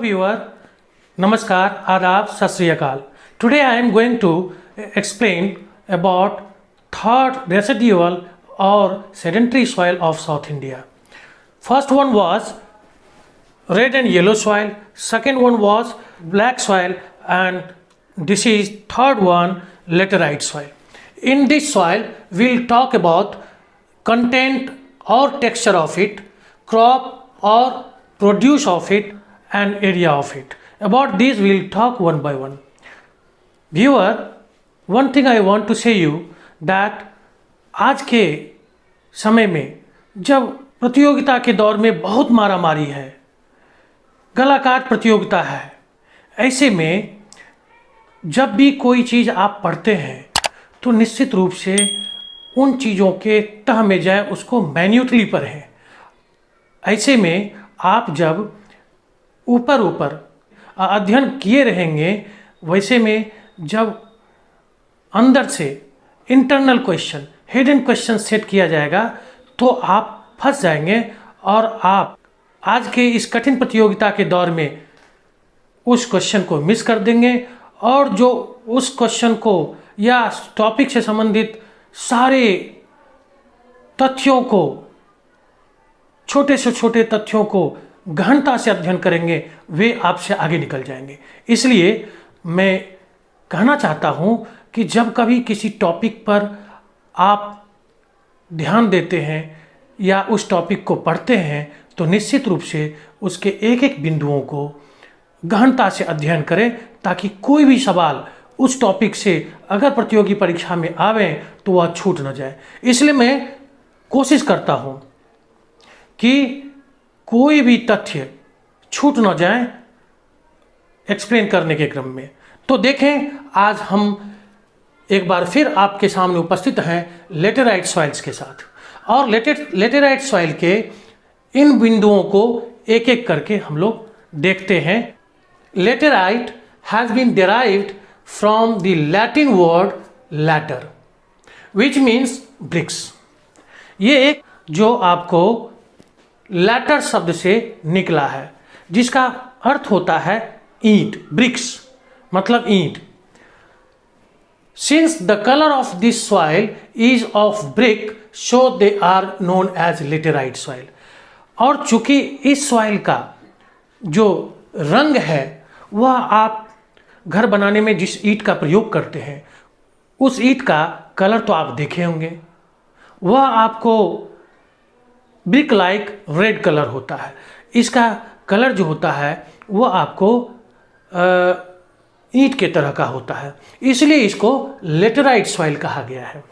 viewer, Namaskar, Adab, Sat Sri Akal. Today I am going to explain about third residual or sedentary soil of South India. First one was red and yellow soil, second one was black soil, and this is third one, laterite soil. In this soil we'll talk about content or texture of it, crop or produce of it, and area of it. About these we'll talk one by one. Viewer, one thing I want to say you that आज के समय में जब प्रतियोगिता के दौर में बहुत मारामारी है, गला काट प्रतियोगिता है, ऐसे में जब भी कोई चीज़ आप पढ़ते हैं तो निश्चित रूप से उन चीज़ों के तह में जाए, उसको मैन्यूटली पढ़ें। ऐसे में आप जब ऊपर अध्ययन किए रहेंगे, वैसे में जब अंदर से internal question, hidden question set किया जाएगा तो आप फंस जाएंगे और आप आज के इस कठिन प्रतियोगिता के दौर में उस क्वेश्चन को मिस कर देंगे और जो उस क्वेश्चन को या टॉपिक से संबंधित सारे तथ्यों को, छोटे से छोटे तथ्यों को गहनता से अध्ययन करेंगे, वे आपसे आगे निकल जाएंगे। इसलिए मैं कहना चाहता हूं कि जब कभी किसी टॉपिक पर आप ध्यान देते हैं या उस टॉपिक को पढ़ते हैं तो निश्चित रूप से उसके एक एक बिंदुओं को गहनता से अध्ययन करें, ताकि कोई भी सवाल उस टॉपिक से अगर प्रतियोगी परीक्षा में आवे तो वह छूट न जाए। इसलिए मैं कोशिश करता हूं कि कोई भी तथ्य छूट न जाए एक्सप्लेन करने के क्रम में। तो देखें, आज हम एक बार फिर आपके सामने उपस्थित हैं लेटेराइट सॉइल्स के साथ, और लेटेराइट सॉइल के इन बिंदुओं को एक एक करके हम लोग देखते हैं। Laterite has been derived from the Latin word later which means bricks. ये एक जो आपको लैटर शब्द से निकला है, जिसका अर्थ होता है ईंट। ब्रिक्स मतलब ईंट। Since the colour of this soil is of brick so they are known as laterite soil. और चूंकि इस सॉइल का जो रंग है वह आप घर बनाने में जिस ईंट का प्रयोग करते हैं उस ईंट का कलर तो आप देखे होंगे, वह आपको ब्रिक लाइक रेड कलर होता है। इसका कलर जो होता है वह आपको ईंट के तरह का होता है, इसलिए इसको लेटेराइट सॉइल कहा गया है।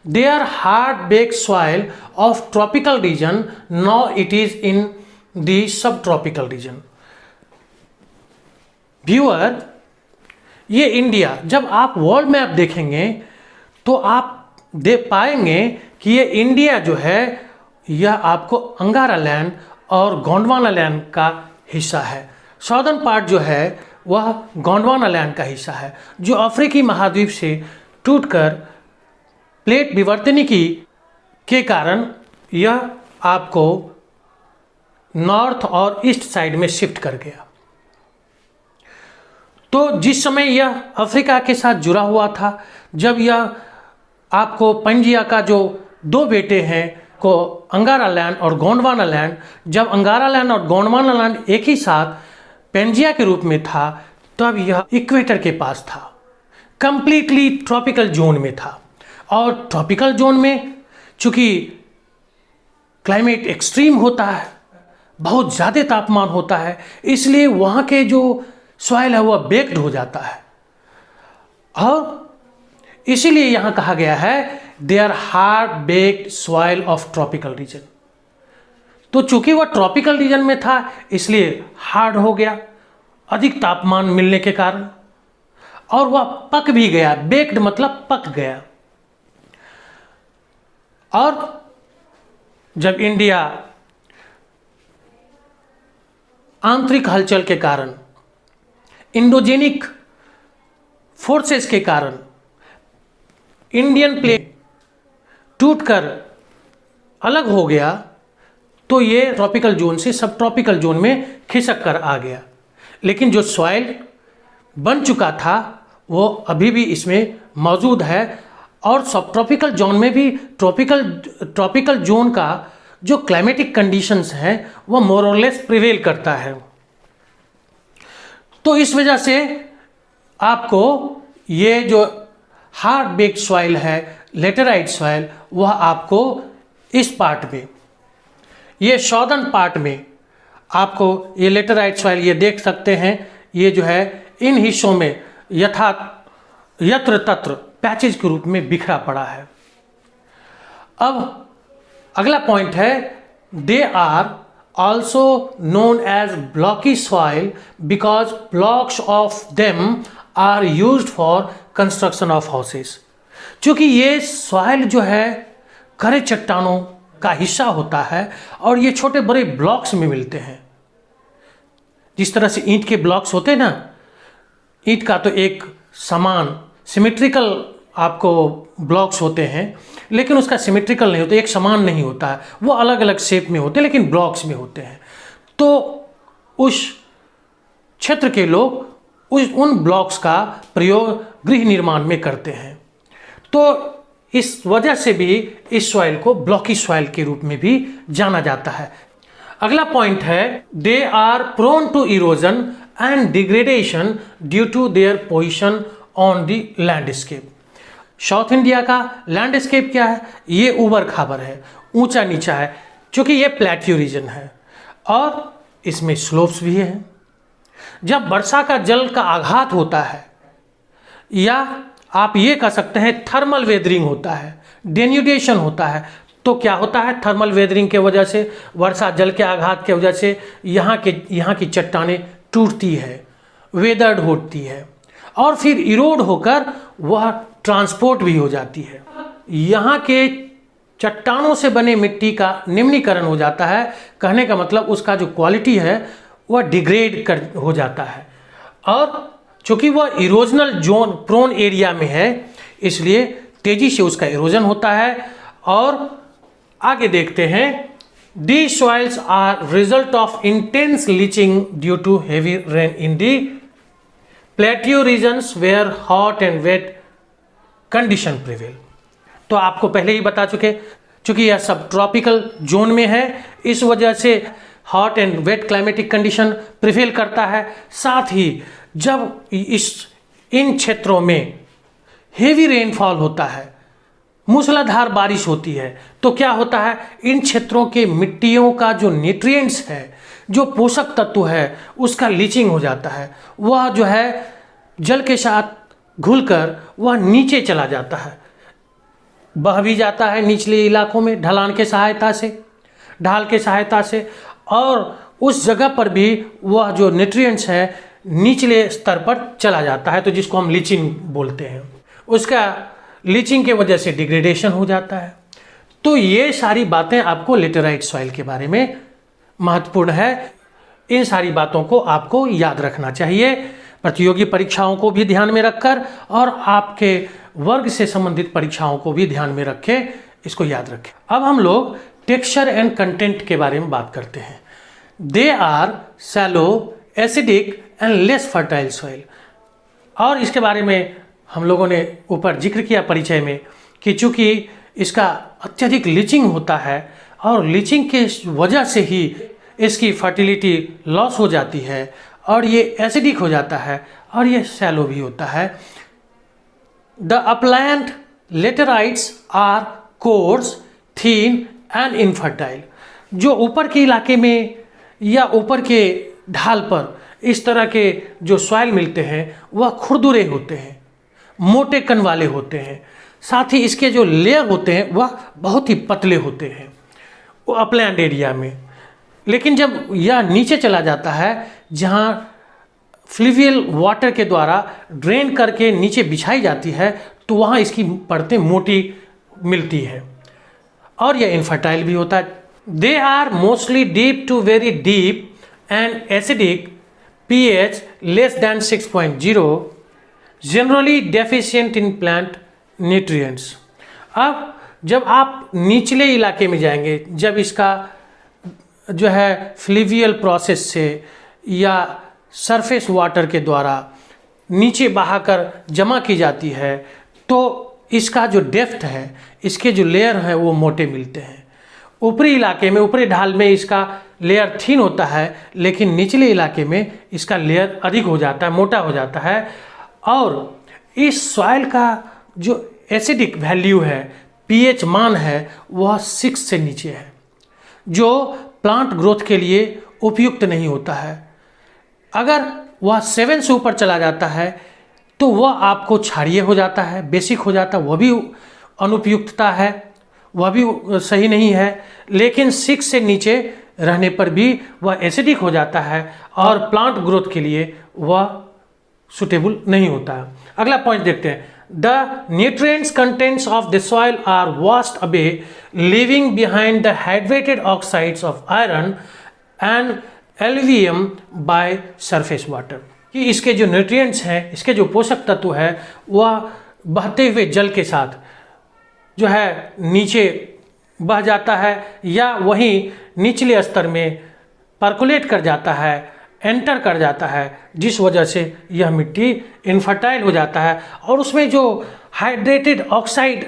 They are hard bake soil of tropical region, now it is in the sub tropical region. Viewer, ये इंडिया, जब आप वर्ल्ड मैप देखेंगे तो आप देख पाएंगे कि ये इंडिया जो है यह आपको अंगारा लैंड और गोंडवाना लैंड का हिस्सा है। सॉदर्न पार्ट जो है वह गोंडवाना लैंड का हिस्सा है, जो अफ्रीकी महाद्वीप से टूटकर प्लेट विवर्तनिकी के कारण यह आपको नॉर्थ और ईस्ट साइड में शिफ्ट कर गया। तो जिस समय यह अफ्रीका के साथ जुड़ा हुआ था, जब यह आपको पंजिया का जो दो बेटे हैं को अंगारा लैंड और गोंडवाना लैंड, जब अंगारा लैंड और गोंडवाना लैंड एक ही साथ पेंजिया के रूप में था, तब यह इक्वेटर के पास था, कंप्लीटली ट्रॉपिकल जोन में था। और ट्रॉपिकल जोन में चूंकि क्लाइमेट एक्सट्रीम होता है, बहुत ज़्यादा तापमान होता है, इसलिए वहाँ के जो सॉइल है वह बेक्ड हो जाता है, और इसीलिए यहाँ कहा गया है they are hard baked soil of tropical region. तो चूंकि वह ट्रॉपिकल रीजन में था इसलिए हार्ड हो गया अधिक तापमान मिलने के कारण, और वह पक भी गया। बेक्ड मतलब पक गया। और जब इंडिया आंतरिक हलचल के कारण, इंडोजेनिक फोर्सेस के कारण इंडियन प्लेट टूटकर अलग हो गया, तो ये ट्रॉपिकल जोन से सब ट्रॉपिकल जोन में खिसक कर आ गया। लेकिन जो सॉइल बन चुका था वो अभी भी इसमें मौजूद है, और सब ट्रॉपिकल जोन में भी ट्रॉपिकल जोन का जो क्लाइमेटिक कंडीशंस हैं वो मोर और लेस प्रिवेल करता है। तो इस वजह से आपको ये जो हार्ड बेक्ड सॉइल है, लेटेराइट सॉइल, वह आपको इस पार्ट में, ये सॉदर्न पार्ट में आपको ये लेटेराइट सॉइल ये देख सकते हैं, ये जो है इन हिस्सों में यत्र तत्र पैचेज के रूप में बिखरा पड़ा है। अब अगला पॉइंट है, they are also known as blocky soil because blocks of them are used for construction of houses. चूंकि ये सॉइल जो है खरे चट्टानों का हिस्सा होता है और ये छोटे बड़े ब्लॉक्स में मिलते हैं। जिस तरह से ईंट के ब्लॉक्स होते हैं ना, ईंट का तो एक समान सिमेट्रिकल आपको ब्लॉक्स होते हैं, लेकिन उसका सिमेट्रिकल नहीं होता, एक समान नहीं होता है, वो अलग अलग शेप में होते हैं लेकिन ब्लॉक्स में होते हैं। तो उस क्षेत्र के लोग उन ब्लॉक्स का प्रयोग गृह निर्माण में करते हैं। तो इस वजह से भी इस सॉइल को ब्लॉकी सॉइल के रूप में भी जाना जाता है। अगला पॉइंट है, they are prone to erosion and degradation due to their position on the landscape. South India का लैंडस्केप क्या है? ये ऊबड़ खाबड़ है, ऊंचा नीचा है, क्योंकि ये प्लेट्यू रीजन है और इसमें स्लोप्स भी हैं। जब वर्षा का जल का आघात होता है, या आप ये कह सकते हैं थर्मल वेदरिंग होता है, डेन्यूडेशन होता है, तो क्या होता है? थर्मल वेदरिंग के वजह से, वर्षा जल के आघात के वजह से यहाँ की चट्टानें टूटती है, वेदर्ड होती है और फिर इरोड होकर वह ट्रांसपोर्ट भी हो जाती है। यहाँ के चट्टानों से बने मिट्टी का निम्नीकरण हो जाता है। कहने का मतलब उसका जो क्वालिटी है वह डिग्रेड हो जाता है, और चूँकि वह इरोजनल जोन प्रोन एरिया में है इसलिए तेज़ी से उसका इरोजन होता है। और आगे देखते हैं, these soils are result of intense leaching due to heavy rain in the plateau regions where hot and wet condition prevail। तो आपको पहले ही बता चुके, चूंकि यह सब ट्रॉपिकल जोन में है इस वजह से hot and wet climatic condition prevail करता है। साथ ही जब इन क्षेत्रों में हेवी रेनफॉल होता है, मूसलाधार बारिश होती है, तो क्या होता है? इन क्षेत्रों के मिट्टियों का जो न्यूट्रिएंट्स है, जो पोषक तत्व है, उसका लीचिंग हो जाता है। वह जो है जल के साथ घुलकर वह नीचे चला जाता है, बह भी जाता है निचले इलाकों में ढलान के सहायता से, ढाल के सहायता से, और उस जगह पर भी वह जो न्यूट्रिएंट्स है निचले स्तर पर चला जाता है, तो जिसको हम लीचिंग बोलते हैं। उसका लीचिंग के वजह से डिग्रेडेशन हो जाता है। तो ये सारी बातें आपको लेटेराइट सॉइल के बारे में महत्वपूर्ण है। इन सारी बातों को आपको याद रखना चाहिए प्रतियोगी परीक्षाओं को भी ध्यान में रखकर, और आपके वर्ग से संबंधित परीक्षाओं को भी ध्यान में रखें, इसको याद रखें। अब हम लोग टेक्सचर एंड कंटेंट के बारे में बात करते हैं। They are shallow, acidic and less fertile soil. और इसके बारे में हम लोगों ने ऊपर जिक्र किया परिचय में कि चूँकि इसका अत्यधिक लीचिंग होता है और लीचिंग के वजह से ही इसकी फर्टिलिटी लॉस हो जाती है और ये एसिडिक हो जाता है और ये शैलो भी होता है। The upland laterites are coarse, thin and infertile. जो ऊपर के इलाके में या ऊपर के ढाल पर इस तरह के जो सॉइल मिलते हैं वह खुरदुरे होते हैं, मोटे कण वाले होते हैं, साथ ही इसके जो लेयर होते हैं वह बहुत ही पतले होते हैं वो अपलैंड एरिया में। लेकिन जब यह नीचे चला जाता है जहाँ फ्लूवियल वाटर के द्वारा ड्रेन करके नीचे बिछाई जाती है, तो वहाँ इसकी परतें मोटी मिलती है और यह इनफर्टाइल भी होता है। They are mostly deep to very deep and acidic, pH less than 6.0, generally deficient in plant nutrients. अब जब आप निचले इलाके में जाएंगे, जब इसका जो है फ्लूवियल प्रोसेस से या सरफेस वाटर के द्वारा नीचे बहाकर जमा की जाती है तो इसका जो डेप्थ है, इसके जो लेयर है वो मोटे मिलते हैं। ऊपरी इलाके में, ऊपरी ढाल में इसका लेयर थिन होता है, लेकिन निचले इलाके में इसका लेयर अधिक हो जाता है, मोटा हो जाता है। और इस सॉइल का जो एसिडिक वैल्यू है, पीएच मान है, वह 6 से नीचे है, जो प्लांट ग्रोथ के लिए उपयुक्त नहीं होता है। अगर वह 7 से ऊपर चला जाता है तो वह आपको क्षारीय हो जाता है, बेसिक हो जाता है, वह भी अनुपयुक्तता है, वह भी सही नहीं है। लेकिन 6 से नीचे रहने पर भी वह एसिडिक हो जाता है और प्लांट ग्रोथ के लिए वह सुटेबल नहीं होता है। अगला पॉइंट देखते हैं। The nutrients contents of the soil are washed away, leaving behind the hydrated oxides of iron and aluminium by surface water. कि इसके जो न्यूट्रिएंट्स हैं, इसके जो पोषक तत्व है, वह बहते हुए जल के साथ जो है नीचे बह जाता है या वहीं निचले स्तर में परकुलेट कर जाता है, एंटर कर जाता है, जिस वजह से यह मिट्टी इनफर्टाइल हो जाता है और उसमें जो हाइड्रेटेड ऑक्साइड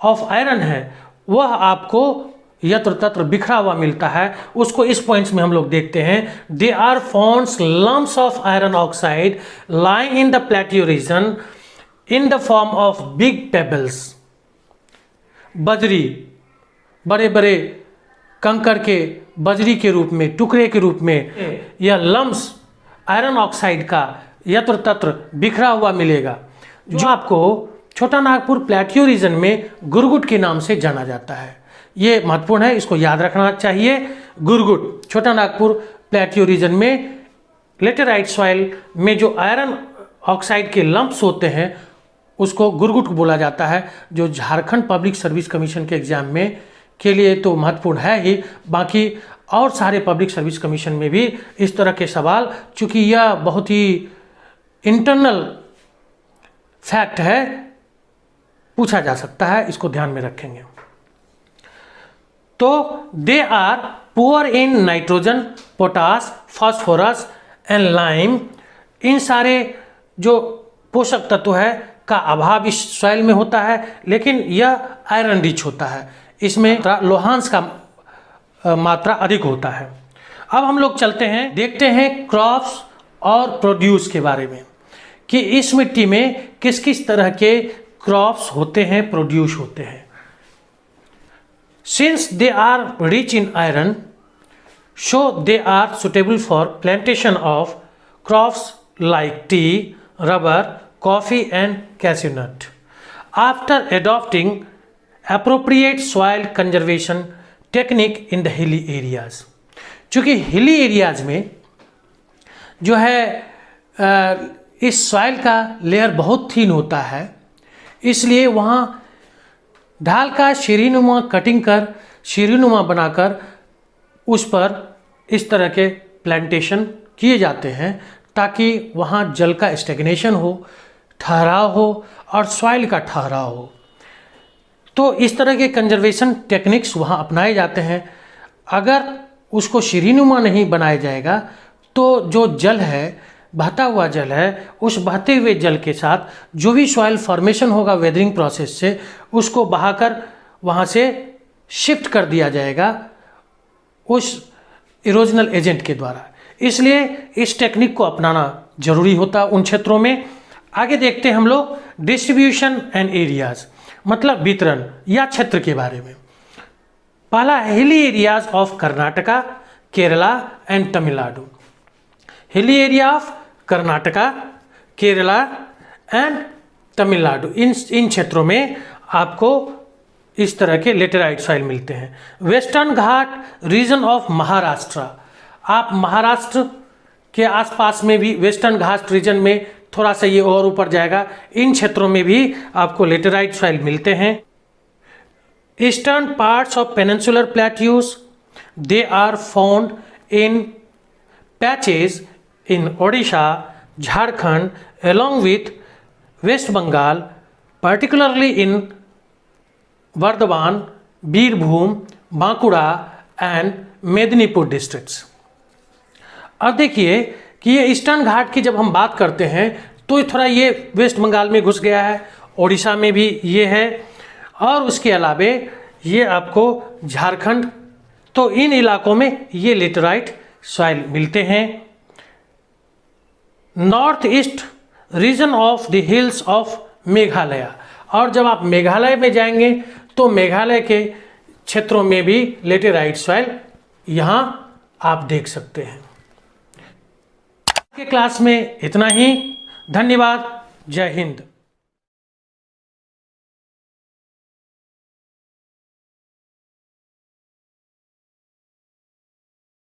ऑफ आयरन है वह आपको यत्र तत्र बिखरा हुआ मिलता है। उसको इस पॉइंट्स में हम लोग देखते हैं। They are found lumps of iron oxide lying in the plateau region in the form of big pebbles. बजरी, बड़े बड़े कंकर के बजरी के रूप में, टुकड़े के रूप में यह लम्प्स आयरन ऑक्साइड का यत्र तत्र बिखरा हुआ मिलेगा, जो आपको छोटा नागपुर प्लेट्यू रीजन में गुरगुट के नाम से जाना जाता है। ये महत्वपूर्ण है, इसको याद रखना चाहिए। गुरगुट, छोटा नागपुर प्लेट्यू रीजन में लेटेराइट सॉइल में जो आयरन ऑक्साइड के लम्प्स होते हैं उसको गुरगुट बोला जाता है, जो झारखंड पब्लिक सर्विस कमीशन के एग्जाम में के लिए तो महत्वपूर्ण है ही, बाकी और सारे पब्लिक सर्विस कमीशन में भी इस तरह के सवाल, चूँकि यह बहुत ही इंटरनल फैक्ट है, पूछा जा सकता है, इसको ध्यान में रखेंगे। तो they are poor in nitrogen, potash, phosphorus and lime. इन सारे जो पोषक तत्व है का अभाव इस सॉइल में होता है, लेकिन यह आयरन रिच होता है, इसमें लोहांश का मात्रा अधिक होता है। अब हम लोग चलते हैं, देखते हैं क्रॉप्स और प्रोड्यूस के बारे में कि इस मिट्टी में किस किस तरह के क्रॉप्स होते हैं, प्रोड्यूस होते हैं। Since they are rich in iron, so they are suitable for plantation of crops like tea, rubber, coffee and cashew nut. After adopting appropriate soil conservation technique in the hilly areas. चूँकि hilly areas में जो है इस soil का layer बहुत thin होता है, इसलिए वहाँ ढाल का सीढ़ीनुमा कटिंग कर, सीढ़ीनुमा बनाकर उस पर इस तरह के प्लांटेशन किए जाते हैं ताकि वहाँ जल का स्टेग्नेशन हो, ठहराव हो और सॉइल का ठहराव हो। तो इस तरह के कंजर्वेशन टेक्निक्स वहाँ अपनाए जाते हैं। अगर उसको सीढ़ीनुमा नहीं बनाया जाएगा तो जो जल है, बहता हुआ जल है, उस बहते हुए जल के साथ जो भी सॉइल फॉर्मेशन होगा वेदरिंग प्रोसेस से, उसको बहाकर वहाँ से शिफ्ट कर दिया जाएगा उस इरोजनल एजेंट के द्वारा। इसलिए इस टेक्निक को अपनाना जरूरी होता है उन क्षेत्रों में। आगे देखते हैं हम लोग डिस्ट्रीब्यूशन एंड एरियाज, मतलब वितरण या क्षेत्र के बारे में। पहला hilly areas of Karnataka, Kerala and Tamil Nadu. Hilly area of Karnataka, Kerala and Tamil Nadu, इन क्षेत्रों में आपको इस तरह के लेटेराइट सॉइल मिलते हैं। Western Ghat region of Maharashtra, आप महाराष्ट्र के आसपास में भी वेस्टर्न घाट रीजन में थोड़ा सा ये और ऊपर जाएगा, इन क्षेत्रों में भी आपको लेटेराइट सॉइल मिलते हैं। Eastern parts of peninsular plateaus, they are found in patches in Odisha, Jharkhand, along with West Bengal, particularly in Bardhaman, Birbhum, Bankura and Medinipur districts. अब देखिए कि ये ईस्टर्न घाट की जब हम बात करते हैं तो थोड़ा ये वेस्ट बंगाल में घुस गया है, उड़ीसा में भी ये है, और उसके अलावे ये आपको झारखंड, तो इन इलाकों में ये लेटेराइट सॉइल मिलते हैं। North east region of the hills of Meghalaya, और जब आप मेघालय में जाएंगे तो मेघालय के क्षेत्रों में भी लेटेराइट सॉइल यहाँ आप देख सकते हैं। आज के क्लास में इतना ही। धन्यवाद। जय हिंद।